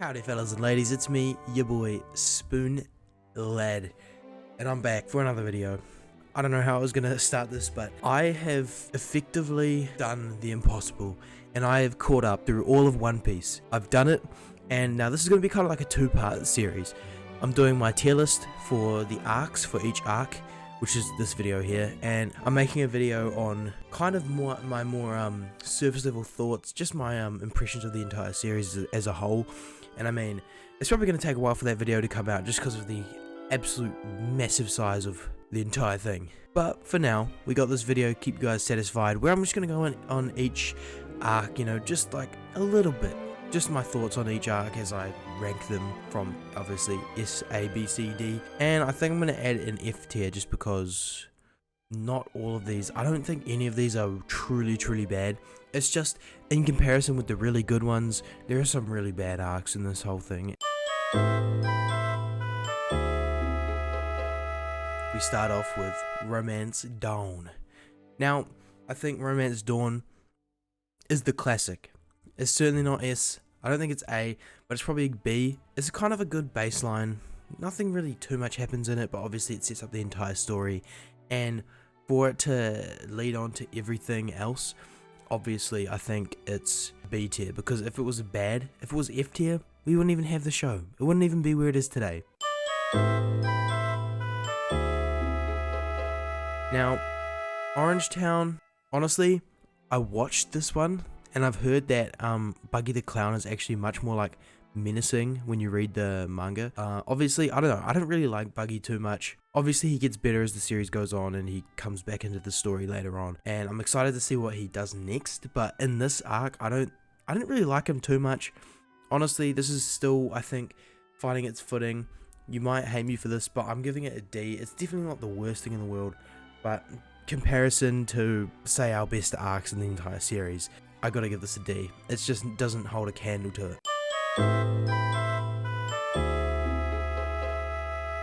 Howdy fellas and ladies, it's me, your boy, Spoon Lad, and I'm back for another video. I don't know how I was gonna start this, but I have effectively done the impossible, and I have caught up through all of One Piece. I've done it, and now this is gonna be kind of like a two-part series. I'm doing my tier list for the arcs for each arc, which is this video here, and I'm making a video on kind of my more surface level thoughts, just my impressions of the entire series as a whole. And I mean, it's probably going to take a while for that video to come out just because of the absolute massive size of the entire thing. But for now, we got this video, keep you guys satisfied, where I'm just going to go on each arc, you know, just like a little bit. Just my thoughts on each arc as I rank them from, obviously, S, A, B, C, D. And I think I'm going to add an F tier just because not all of these, I don't think any of these are truly bad. It's just, in comparison with the really good ones, there are some really bad arcs in this whole thing. We start off with Romance Dawn. Now, I think Romance Dawn is the classic. It's certainly not S. I don't think it's A, but it's probably B. It's kind of a good baseline. Nothing really too much happens in it, but obviously it sets up the entire story. And for it to lead on to everything else, obviously I think it's B tier. Because if it was bad, if it was F tier, we wouldn't even have the show. It wouldn't even be where it is today. Now, Orange Town, honestly, I watched this one. And I've heard that Buggy the Clown is actually much more like menacing when you read the manga. Obviously, I don't know, I don't really like Buggy too much. Obviously he gets better as the series goes on and he comes back into the story later on. And I'm excited to see what he does next. But in this arc, I didn't really like him too much. Honestly, this is still, I think, finding its footing. You might hate me for this, but I'm giving it a D. It's definitely not the worst thing in the world. But comparison to, say, our best arcs in the entire series, I gotta give this a D. It just doesn't hold a candle to it.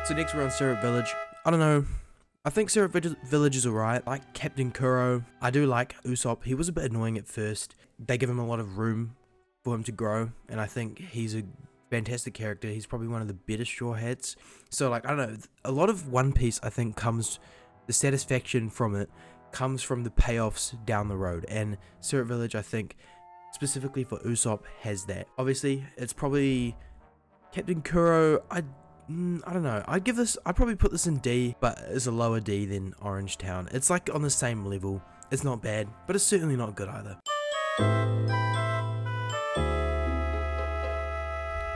So next we're on Syrup Village. I don't know. I think Syrup Village is alright. I like Captain Kuro. I do like Usopp. He was a bit annoying at first. They give him a lot of room for him to grow. And I think he's a fantastic character. He's probably one of the better Straw Hats. So like, I don't know. A lot of One Piece, I think, the satisfaction from it comes from the payoffs down the road, and Syrup Village, I think, specifically for Usopp, has that. Obviously, it's probably Captain Kuro. I don't know. I'd probably put this in D, but it's a lower D than Orange Town. It's like on the same level. It's not bad, but it's certainly not good either.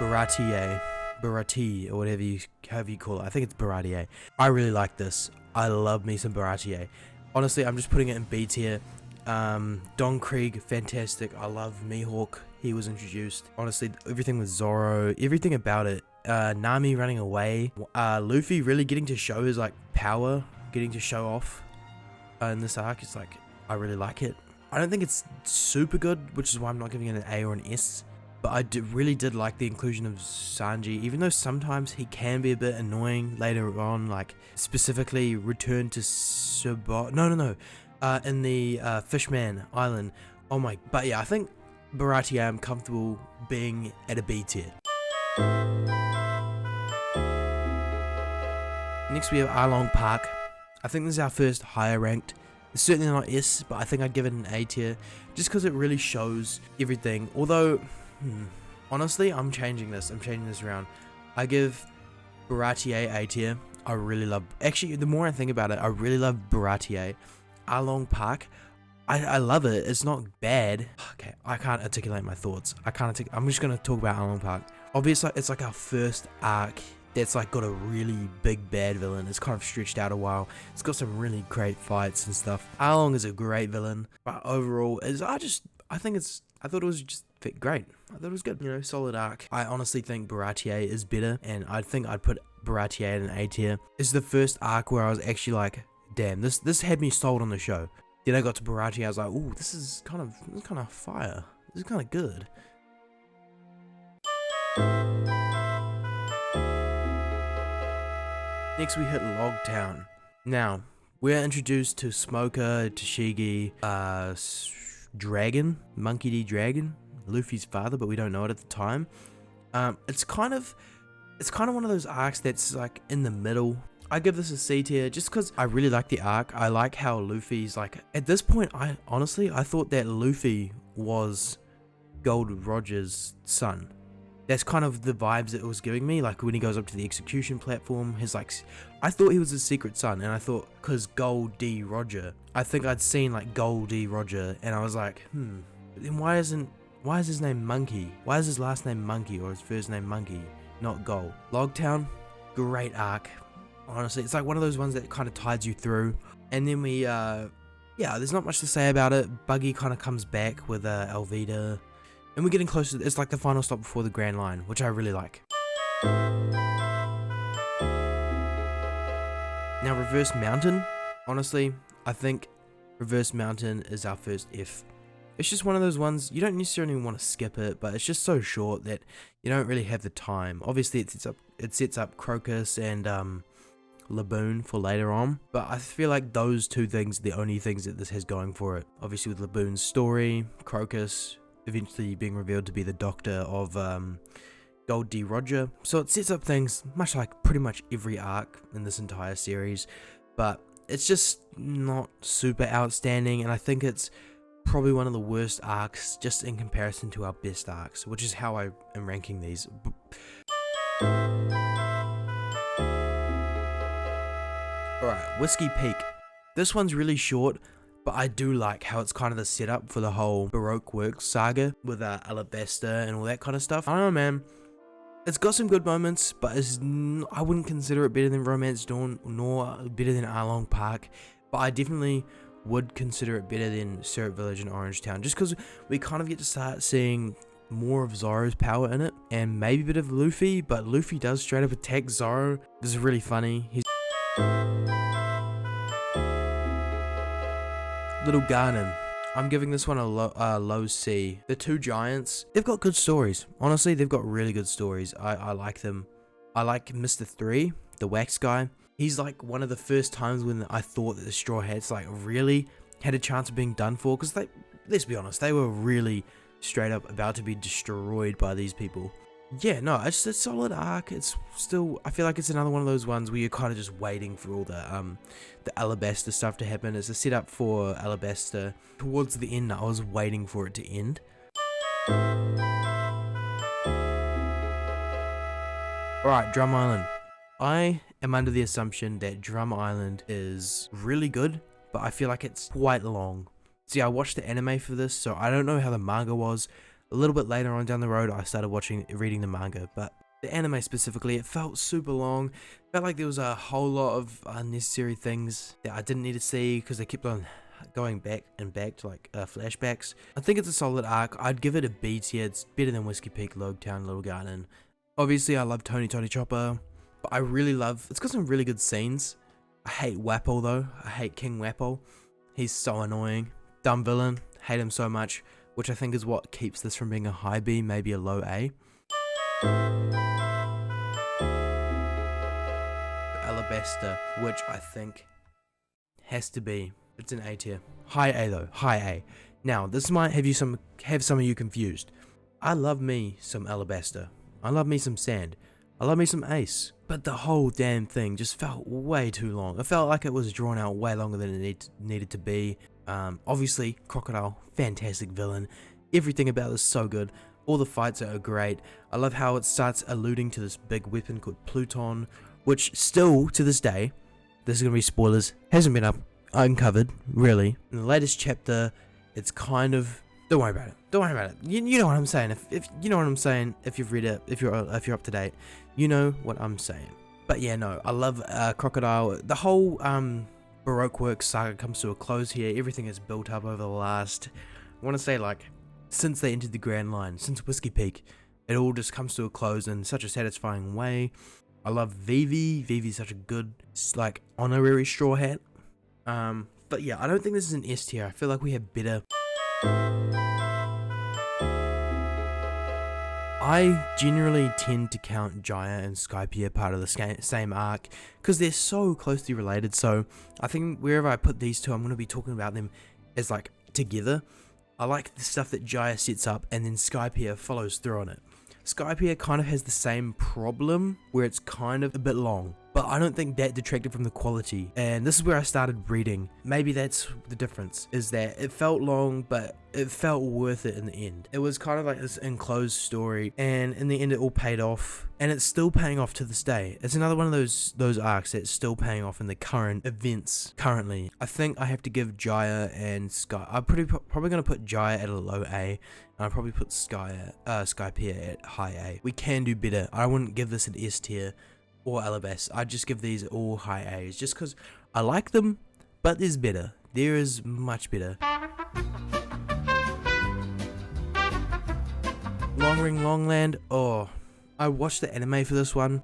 Baratie, or however you call it. I think it's Baratie. I really like this. I love me some Baratie. Honestly, I'm just putting it in B tier. Don Krieg, fantastic. I love Mihawk. He was introduced. Honestly, everything with Zoro, everything about it. Nami running away. Luffy really getting to show his like power, getting to show off in this arc. It's like, I really like it. I don't think it's super good, which is why I'm not giving it an A or an S. But I really did like the inclusion of Sanji, even though sometimes he can be a bit annoying later on, like specifically Return to SABAODY. No. In the Fishman Island. Oh my, but yeah, I think Baratie I'm comfortable being at a B tier. Next we have Arlong Park. I think this is our first higher ranked. It's certainly not S, but I think I'd give it an A tier, just because it really shows everything. Although, honestly, I'm changing this around. I give Baratie A tier. I really love, actually, the more I think about it, I really love Baratie. Arlong Park, I love it. It's not bad. Okay, I can't articulate my thoughts. I'm just gonna talk about Arlong Park. Obviously, it's like our first arc that's like got a really big bad villain. It's kind of stretched out a while. It's got some really great fights and stuff. Arlong is a great villain, but overall, I thought it was just great. I thought it was good. You know, solid arc. I honestly think Baratie is better, and I think I'd put Baratie at an A tier. It's the first arc where I was actually like, damn, this had me sold on the show. Then I got to Baratie, I was like, ooh, this is kind of fire. This is kind of good. Next we hit Log Town. Now, we're introduced to Smoker, Tashigi, Dragon, Monkey D. Dragon, Luffy's father, but we don't know it at the time. It's kind of one of those arcs that's like in the middle. I give this a C tier just because I really like the arc. I like how Luffy's like, at this point, I thought that Luffy was Gold Roger's son. That's kind of the vibes that it was giving me, like when he goes up to the execution platform, his like, I thought he was his secret son, and I thought, cause Gold D Roger, I think I'd seen like Gold D Roger, and I was like, but then why is his name Monkey? Why is his last name Monkey, or his first name Monkey, not Gold? Logtown, great arc. Honestly, it's like one of those ones that kind of tides you through. And then we, yeah, there's not much to say about it. Buggy kind of comes back with Alvida. And we're getting closer. It's like the final stop before the Grand Line, which I really like. Now, Reverse Mountain. Honestly, I think Reverse Mountain is our first F. It's just one of those ones, you don't necessarily want to skip it, but it's just so short that you don't really have the time. Obviously, it sets up Crocus and, Laboon for later on, but I feel like those two things are the only things that this has going for it. Obviously with Laboon's story, Crocus eventually being revealed to be the doctor of Gold D Roger, so it sets up things much like pretty much every arc in this entire series, but it's just not super outstanding, and I think it's probably one of the worst arcs just in comparison to our best arcs, which is how I am ranking these. Alright, Whiskey Peak. This one's really short, but I do like how it's kind of the setup for the whole Baroque Works saga with Alabasta and all that kind of stuff. I don't know, man. It's got some good moments, but I wouldn't consider it better than Romance Dawn, nor better than Arlong Park, but I definitely would consider it better than Syrup Village and Orange Town, just because we kind of get to start seeing more of Zoro's power in it, and maybe a bit of Luffy, but Luffy does straight up attack Zoro. This is really funny. He's Little Garden. I'm giving this one a low C. The two giants, they've got good stories. Honestly, they've got really good stories. I like them. I like Mr. 3, the wax guy. He's like one of the first times when I thought that the Straw Hats like really had a chance of being done for, because let's be honest, they were really straight up about to be destroyed by these people. Yeah, no, it's a solid arc. It's still, I feel like it's another one of those ones where you're kind of just waiting for all the Alabasta stuff to happen. It's a setup for Alabasta. Towards the end, I was waiting for it to end. Alright, Drum Island. I am under the assumption that Drum Island is really good, but I feel like it's quite long. See, I watched the anime for this, so I don't know how the manga was. A little bit later on down the road, I started reading the manga, but the anime specifically, it felt super long. It felt like there was a whole lot of unnecessary things that I didn't need to see because they kept on going back and back to like flashbacks. I think it's a solid arc. I'd give it a B tier. It's better than Whiskey Peak, Logtown, Little Garden. Obviously, I love Tony Chopper, but I really love, it's got some really good scenes. I hate Wapol though. I hate King Wapol. He's so annoying. Dumb villain. Hate him so much, which I think is what keeps this from being a high B, maybe a low A. Alabasta, which I think has to be, it's an A tier. High A though, high A. Now, this might have some of you confused. I love me some Alabasta. I love me some Sand. I love me some Ace. But the whole damn thing just felt way too long. It felt like it was drawn out way longer than it needed to be. Obviously, Crocodile, fantastic villain. Everything about this is so good. All the fights are great. I love how it starts alluding to this big weapon called Pluton, which still, to this day, this is going to be spoilers, hasn't been uncovered, really. In the latest chapter, it's kind of, don't worry about it. Don't worry about it. You know what I'm saying. If you know what I'm saying, if you've read it, if you're up to date, you know what I'm saying. But yeah, no, I love Crocodile. The whole Baroque Works saga comes to a close here. Everything is built up over the last, I want to say like, since they entered the Grand Line, since Whiskey Peak, it all just comes to a close in such a satisfying way. I love Vivi. Vivi's such a good, like, honorary Straw Hat. But yeah, I don't think this is an S tier. I feel like we have better. I generally tend to count Jaya and Skypiea part of the same arc because they're so closely related. So I think wherever I put these two, I'm going to be talking about them as like together. I like the stuff that Jaya sets up and then Skypiea follows through on it. Skypiea kind of has the same problem where it's kind of a bit long, but I don't think that detracted from the quality, and this is where I started reading. Maybe that's the difference, is that it felt long, but it felt worth it in the end. It was kind of like this enclosed story, and in the end it all paid off, and it's still paying off to this day. It's another one of those arcs that's still paying off in the current events currently. I think I have to give Jaya and Sky, I'm probably going to put Jaya at a low A, and I'll probably put Skypiea at high A. We can do better. I wouldn't give this an S tier or Alabas. I'd just give these all high A's just because I like them, but there's better. There is much better. Long Ring Longland. Oh, I watched the anime for this one.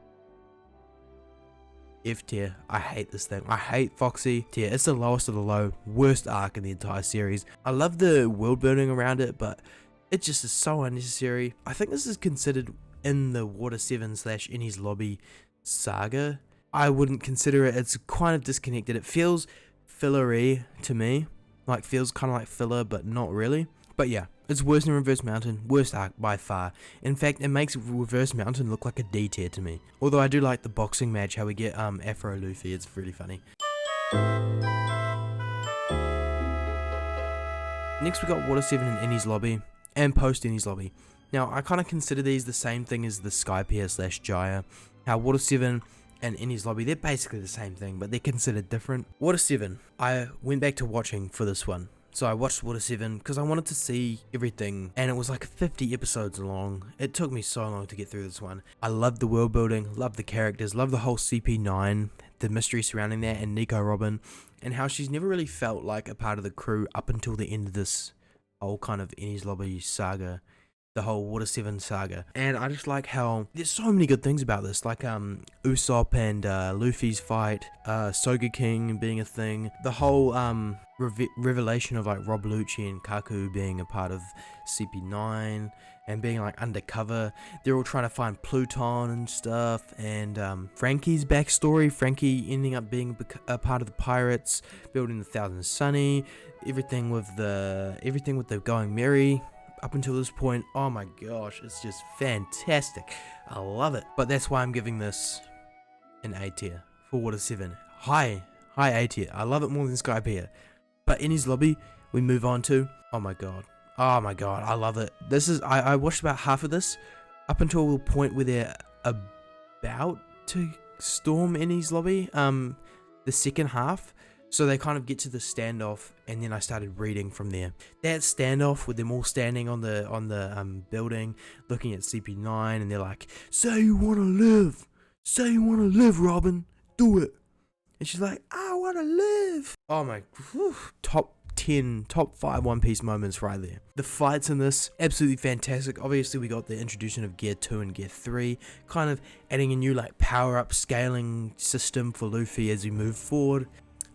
F tier. I hate this thing. I hate Foxy tier. It's the lowest of the low. Worst arc in the entire series. I love the world building around it, but it just is so unnecessary. I think this is considered in the Water 7 / ENIES Lobby saga. I wouldn't consider it. It's kind of disconnected. It feels fillery to me. Like, feels kind of like filler, but not really. But yeah, it's worse than Reverse Mountain. Worst arc by far. In fact, it makes Reverse Mountain look like a D tier to me. Although I do like the boxing match, how we get Afro Luffy. It's really funny. Next we got Water 7 and ENIES Lobby, and post ENIES Lobby. Now, I kind of consider these the same thing as the Skypiea / Jaya. How Water 7 and ENIES Lobby, they're basically the same thing, but they're considered different. Water 7, I went back to watching for this one. So I watched Water 7 because I wanted to see everything, and it was like 50 episodes long. It took me so long to get through this one. I loved the world building, loved the characters, loved the whole CP9, the mystery surrounding that, and Nico Robin, and how she's never really felt like a part of the crew up until the end of this whole kind of ENIES Lobby saga, the whole Water 7 saga. And I just like how there's so many good things about this, like Usopp and Luffy's fight, Soga King being a thing, the whole revelation of like Rob Lucci and Kaku being a part of CP9 and being like undercover. They're all trying to find Pluton and stuff, and Frankie's backstory, Frankie ending up being a part of the pirates, building the Thousand Sunny, everything with the Going Merry up until this point. Oh my gosh, it's just fantastic. I love it. But that's why I'm giving this an A tier for Water 7. High A tier. I love it more than Skypiea. But ENIES Lobby, we move on to. Oh my god, I love it. This is, I watched about half of this up until the point where they're about to storm ENIES Lobby, the second half. So they kind of get to the standoff, and then I started reading from there. That standoff with them all standing on the building, looking at CP9, and they're like, "Say you wanna live, say you wanna live, Robin, do it." And she's like, "I wanna live." Oh my, whew, top 5 One Piece moments right there. The fights in this, absolutely fantastic. Obviously we got the introduction of Gear 2 and Gear 3, kind of adding a new like power up scaling system for Luffy as we move forward.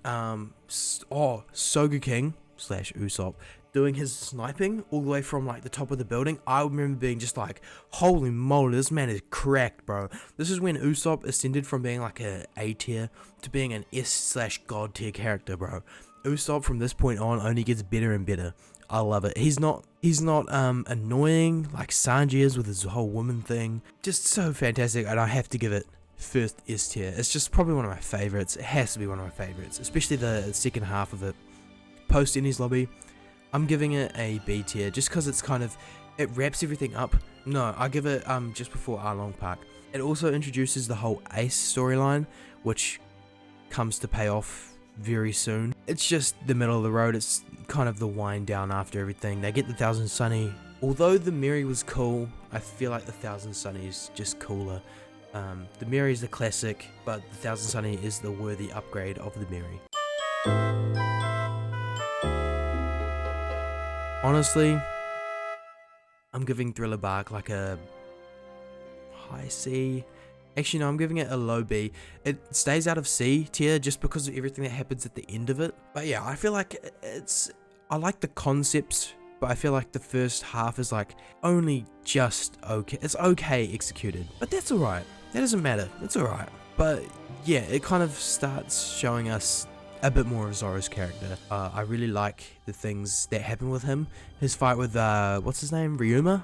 Soga King / Usopp doing his sniping all the way from like the top of the building. I remember being just like, holy moly, this man is cracked, bro. This is when Usopp ascended from being like a A tier to being an S / God tier character, bro. Usopp from this point on only gets better and better. I love it. He's not annoying like Sanji is with his whole woman thing. Just so fantastic, and I have to give it first S tier. It's just probably one of my favorites. It has to be one of my favorites, especially the second half of it. Post ENIES Lobby, I'm giving it a B tier just because it's kind of, it wraps everything up. No, I give it just before Arlong Park. It also introduces the whole Ace storyline, which comes to pay off very soon. It's just the middle of the road. It's kind of the wind down after everything. They get the Thousand Sunny. Although the Merry was cool, I feel like the Thousand Sunny is just cooler. The Merry is the classic, but the Thousand Sunny is the worthy upgrade of the Merry. Honestly, I'm giving Thriller Bark like a high C. Actually, no, I'm giving it a low B. It stays out of C tier just because of everything that happens at the end of it. But yeah, I feel like I like the concepts, but I feel like the first half is like only just okay. It's okay executed, but that's alright. That doesn't matter. It's alright. But yeah, it kind of starts showing us a bit more of Zoro's character. I really like the things that happen with him. His fight with, what's his name? Ryuna?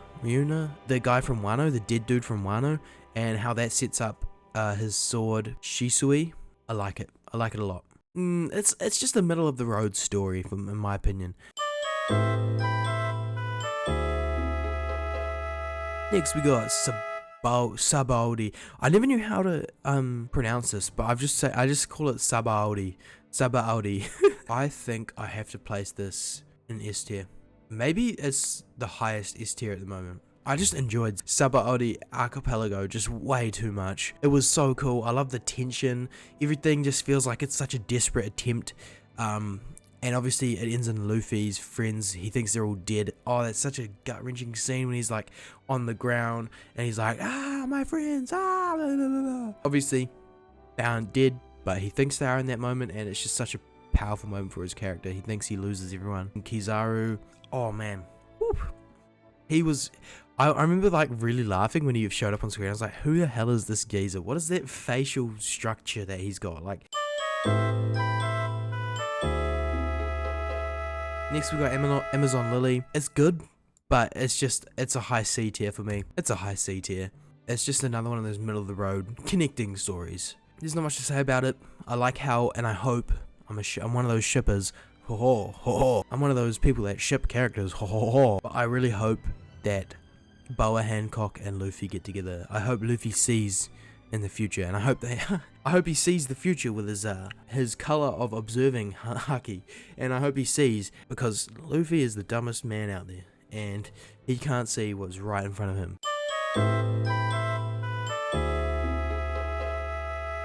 The guy from Wano, the dead dude from Wano, and how that sets up his sword, Shisui. I like it. I like it a lot. It's just a middle of the road story, in my opinion. Next we got Sabaody. I never knew how to pronounce this, but I just call it Sabaody. I think I have to place this in S tier. Maybe it's the highest S tier at the moment. I just enjoyed Sabaody Archipelago just way too much. It was so cool. I love the tension. Everything just feels like it's such a desperate attempt. And obviously it ends in Luffy's friends. He thinks they're all dead. Oh, that's such a gut-wrenching scene when he's like on the ground and he's like, my friends, blah, blah, blah. Obviously they aren't dead, but he thinks they are in that moment, and it's just such a powerful moment for his character. He thinks he loses everyone. And Kizaru, oh man, whew. He was, I remember like really laughing when he showed up on screen. I was like, who the hell is this geezer? What is that facial structure that he's got? Like, next we got Amazon Lily. It's good, but it's a high C tier for me. It's a high C tier. It's just another one of those middle of the road connecting stories. There's not much to say about it. I like how, and I hope, I'm one of those shippers. I'm one of those people that ship characters. But I really hope that Boa Hancock and Luffy get together. I hope Luffy sees in the future, and I hope he sees the future with his color of observing haki, and I hope he sees, because Luffy is the dumbest man out there, and he can't see what's right in front of him.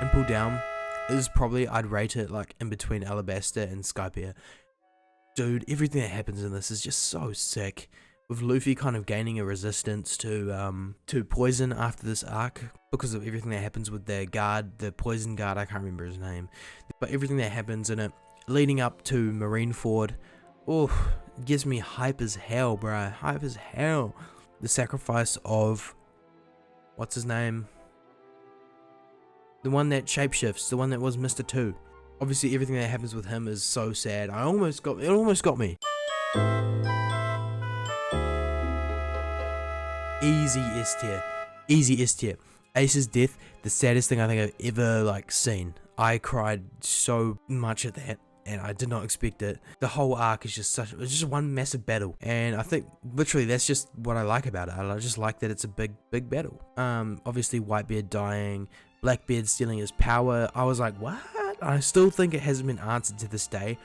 Impel Down is probably, I'd rate it like in between Alabasta and Skypiea. Dude, everything that happens in this is just so sick. With Luffy kind of gaining a resistance to poison after this arc because of everything that happens with the guard, the poison guard, I can't remember his name. But everything that happens in it, leading up to Marineford, oh, it gives me hype as hell, bruh. Hype as hell. The sacrifice of, what's his name? The one that shapeshifts, the one that was Mr. 2. Obviously everything that happens with him is so sad. It almost got me. Easy S tier. Easy S tier. Ace's death, the saddest thing I think I've ever like seen. I cried so much at that, and I did not expect it. The whole arc is just it's just one massive battle, and I think literally that's just what I like about it. I just like that it's a big battle. Obviously Whitebeard dying, Blackbeard stealing his power. I was like, what? I still think it hasn't been answered to this day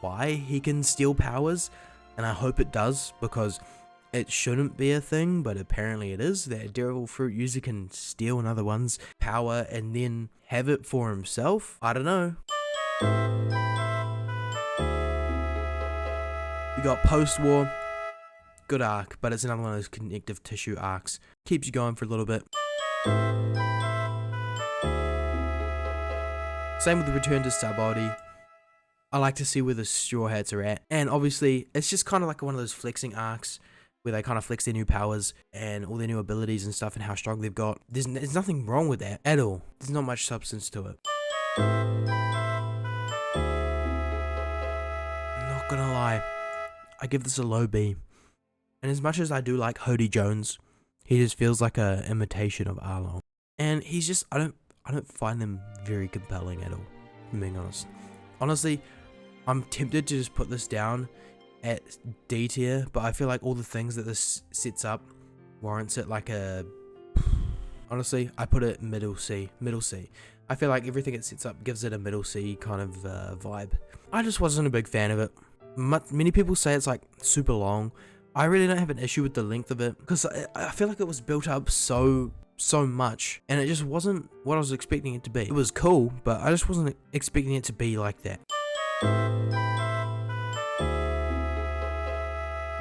why he can steal powers, and I hope it does, because it shouldn't be a thing, but apparently it is. That a Daredevil fruit user can steal another one's power and then have it for himself. I don't know. We got post-war. Good arc, but it's another one of those connective tissue arcs. Keeps you going for a little bit. Same with the return to Sabaody. I like to see where the Straw Hats are at. And obviously, it's just kind of like one of those flexing arcs where they kind of flex their new powers and all their new abilities and stuff and how strong they've got. There's nothing wrong with that at all. There's not much substance to it. I'm not gonna lie, I give this a low B. And as much as I do like Hody Jones, he just feels like a imitation of Arlong. And he's just, I don't find him very compelling at all, if I'm being honest. Honestly, I'm tempted to just put this down at D tier, but I feel like all the things that this sets up warrants it like a, honestly, I put it middle C. I feel like everything it sets up gives it a middle C kind of vibe. I just wasn't a big fan of it. Many people say it's like super long. I really don't have an issue with the length of it, because I feel like it was built up so much, and it just wasn't what I was expecting it to be. It was cool, but I just wasn't expecting it to be like that.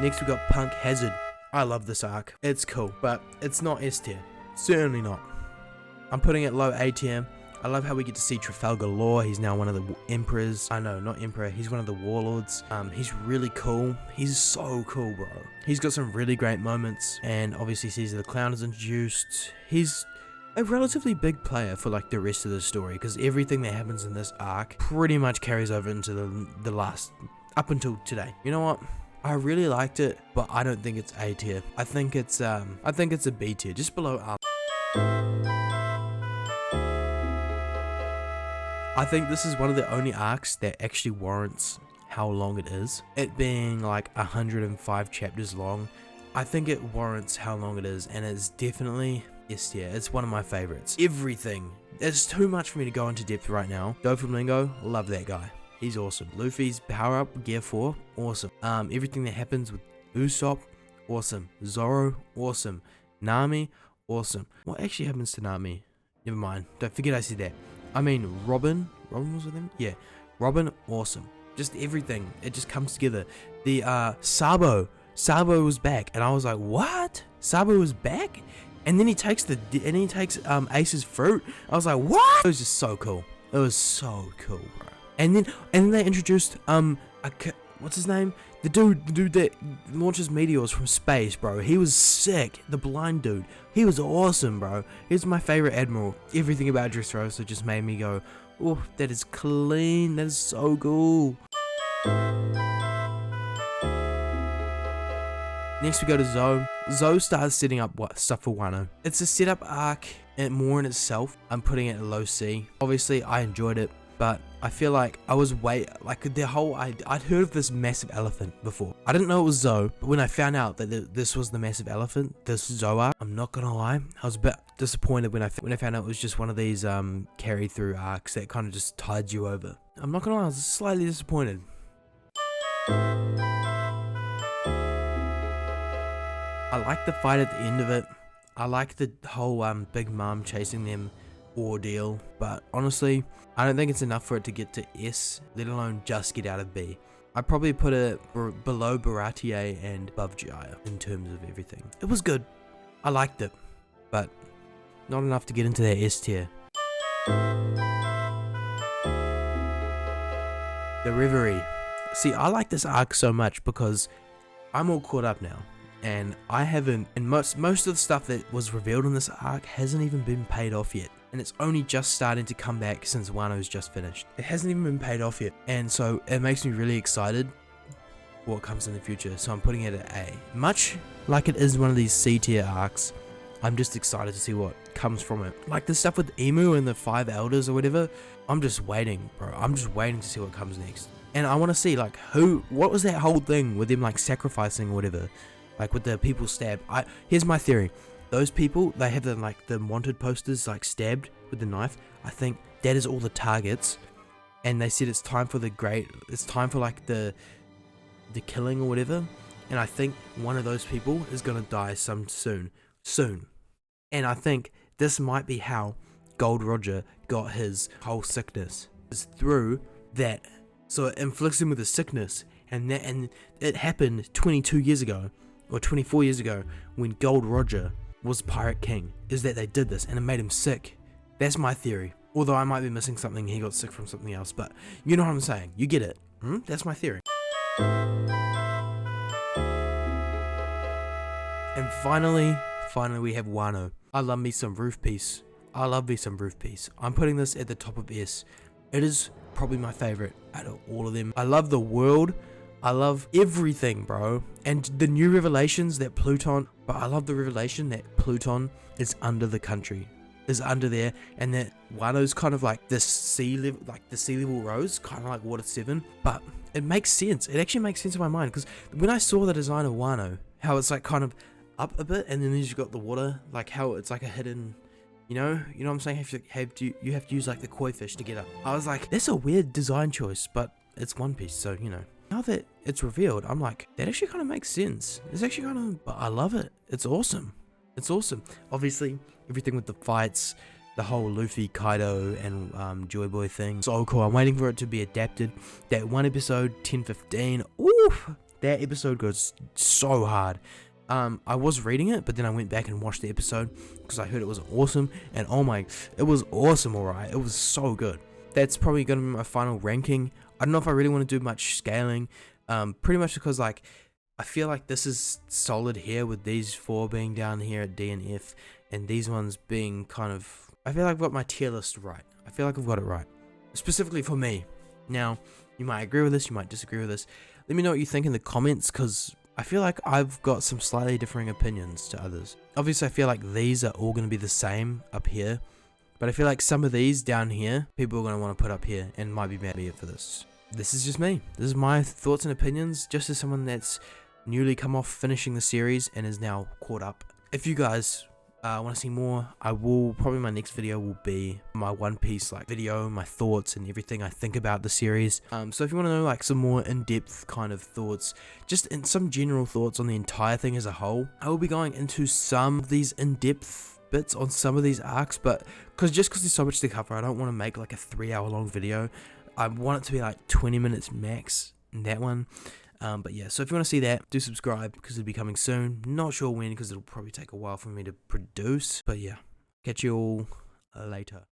Next we got Punk Hazard. I love this arc. It's cool, but it's not S tier. Certainly not. I'm putting it low A tier. I love how we get to see Trafalgar Law. He's now one of the emperors. I know, not emperor. He's one of the warlords. He's really cool. He's so cool, bro. He's got some really great moments, and obviously Caesar the Clown is introduced. It's a relatively big player for like the rest of the story, because everything that happens in this arc pretty much carries over into the last, up until today. You know what? I really liked it, but I don't think it's A tier. I think it's a B tier, just below ARLONG. I think this is one of the only arcs that actually warrants how long it is. It being like 105 chapters long, I think it warrants how long it is, and it's definitely S tier. It's one of my favorites. Everything. It's too much for me to go into depth right now. Doflamingo, love that guy. He's awesome. Luffy's power up, gear 4, awesome. Everything that happens with Usopp, awesome. Zoro, awesome. Nami, awesome. What actually happens to Nami? Never mind. Don't forget I said that. I mean, Robin was with him? Yeah. Robin, awesome. Just everything. It just comes together. The, Sabo was back, and I was like, what? Sabo was back? And then he takes Ace's fruit. I was like, what? It was just so cool. It was so cool, bro. And then they introduced, what's his name? The dude that launches meteors from space, bro. He was sick. The blind dude. He was awesome, bro. He's my favorite admiral. Everything about Dressrosa just made me go, oh, that is clean. That is so cool. Next we go to Zoe. Zoe starts setting up stuff for Wano. It's a setup arc and more in itself. I'm putting it at low C. Obviously, I enjoyed it, but I feel like I was I'd heard of this massive elephant before. I didn't know it was Zoe, but when I found out that this was the massive elephant, this Zoe arc, I'm not gonna lie, I was a bit disappointed when I found out it was just one of these carry through arcs that kind of just tied you over. I'm not gonna lie, I was slightly disappointed. I like the fight at the end of it. I like the whole Big Mom chasing them ordeal, but honestly, I don't think it's enough for it to get to S, let alone just get out of B. I'd probably put it below BARATIE and above Jaya in terms of everything. It was good. I liked it, but not enough to get into that S tier. The Reverie. See, I like this arc so much because I'm all caught up now. And I haven't, and most of the stuff that was revealed in this arc hasn't even been paid off yet. And it's only just starting to come back since Wano's just finished. It hasn't even been paid off yet. And so it makes me really excited for what comes in the future. So I'm putting it at A. Much like it is one of these C tier arcs, I'm just excited to see what comes from it. Like the stuff with Emu and the 5 elders or whatever, I'm just waiting, bro. I'm just waiting to see what comes next. And I want to see like what was that whole thing with them like sacrificing or whatever? Like with the people stabbed. Here's my theory. Those people, they have the wanted posters like stabbed with the knife. I think that is all the targets. And they said it's time for the killing or whatever. And I think one of those people is gonna die soon. And I think this might be how Gold Roger got his whole sickness. Is through that. So it inflicts him with a sickness. And it happened 22 years ago. Or 24 years ago, when Gold Roger was Pirate King, is that they did this and it made him sick. That's my theory. Although I might be missing something, he got sick from something else, but you know what I'm saying. You get it. That's my theory. And finally we have Wano. I love me some Roof Piece. I'm putting this at the top of S. It is probably my favorite out of all of them. I love the world. I love everything, bro. And the new revelations that but I love the revelation that Pluton is under the country. Is under there, and that Wano's kind of like the sea level rose, kind of like Water 7. But it makes sense. It actually makes sense in my mind, because when I saw the design of Wano, how it's like kind of up a bit, and then you've got the water, like how it's like a hidden, you know what I'm saying? You have to use like the koi fish to get up. I was like, that's a weird design choice, but it's One Piece, so you know. Now that it's revealed, I'm like, that actually kind of makes sense. It's actually kind of, but I love it. It's awesome. Obviously, everything with the fights, the whole Luffy, Kaido, and Joy Boy thing. So cool. I'm waiting for it to be adapted. That one episode, 10:15. Oof! That episode goes so hard. I was reading it, but then I went back and watched the episode because I heard it was awesome. And it was awesome, alright. It was so good. That's probably going to be my final ranking. I don't know if I really want to do much scaling, pretty much because like I feel like this is solid here with these 4 being down here at D and F, and these ones being kind of, I feel like I've got my tier list right. I feel like I've got it right, specifically for me. Now, you might agree with this, you might disagree with this. Let me know what you think in the comments, because I feel like I've got some slightly differing opinions to others. Obviously, I feel like these are all going to be the same up here, but I feel like some of these down here, people are going to want to put up here and might be mad at me for this. This is just me. This is my thoughts and opinions, just as someone that's newly come off finishing the series and is now caught up. If you guys want to see more, probably my next video will be my One Piece video, my thoughts and everything I think about the series. So if you want to know some more in-depth kind of thoughts, just in some general thoughts on the entire thing as a whole, I will be going into some of these in-depth bits on some of these arcs, but because there's so much to cover, I don't want to make a 3-hour long video. I want it to be 20 minutes max in that one. But yeah, so if you want to see that, do subscribe, because it'll be coming soon. Not sure when, because it'll probably take a while for me to produce. But yeah, catch you all later.